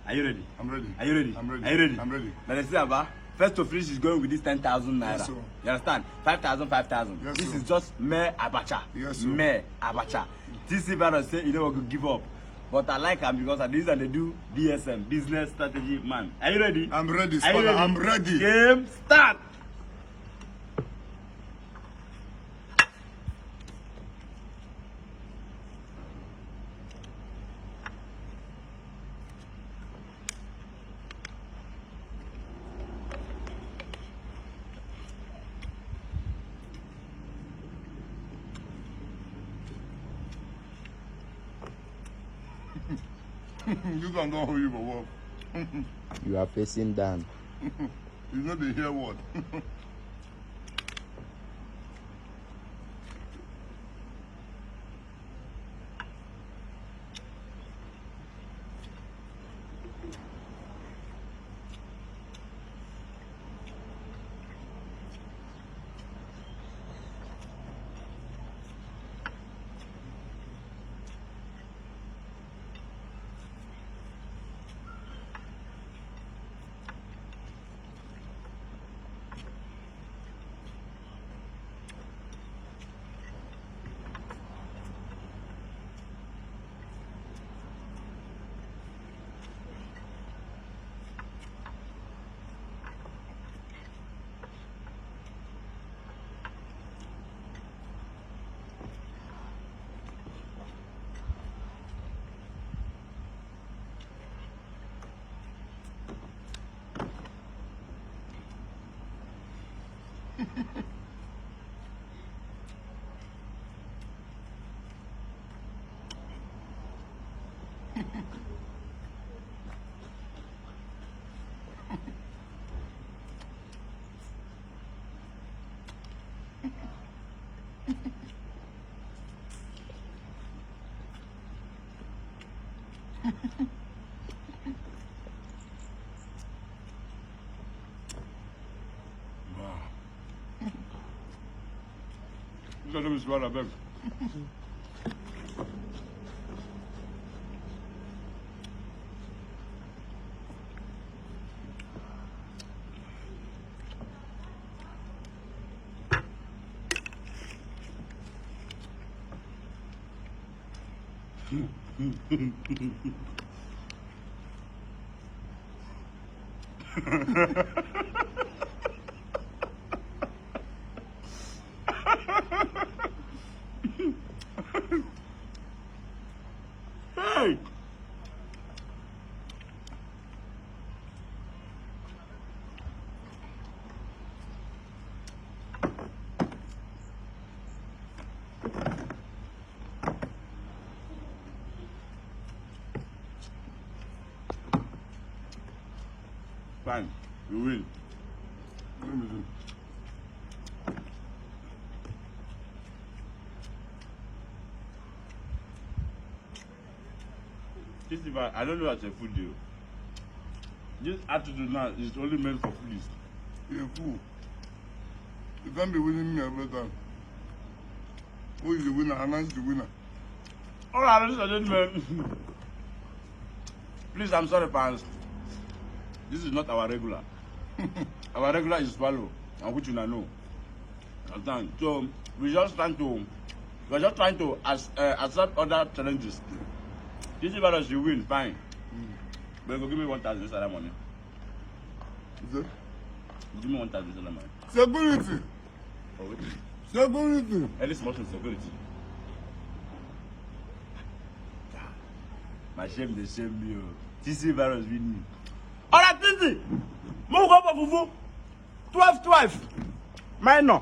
Are you ready? I'm ready. Are you ready? I'm ready. Are you ready? I'm ready. Now let's see about. First to finish is going with this 10,000 naira. Yes, sir. You understand? 5,000, 5,000. Yes, this sir. is just mere abacha. Yes, sir. Mere abacha. TC Virus say you know what to give up. But I like him because at least they do BSM, business strategy man. Are you ready? I'm ready, Are you Spana. ready? I'm ready. Game start. You can go hold you for work. You are facing down. You know they hear what? Look at this water, babe. Hey! Fine, you win. Let me do. This is I don't know what's a food deal. This attitude now is only meant for foodies. You're a fool. You can't be winning me every time. Who is the winner? Announce the winner. Alright, ladies and gentlemen. Please, I'm sorry, fans. This is not our regular. Our regular is swallow, and which you know. Understand? So we're just trying to accept other challenges. This is virus you win, fine. But go give me 1,000 inside money. Is it? Give me 1,000 inside money. Security. Oh, wait. Security. At least much security. My shame, they shame me. TC virus win me. Alright, TC! Move up, Fufu. 12. Minor.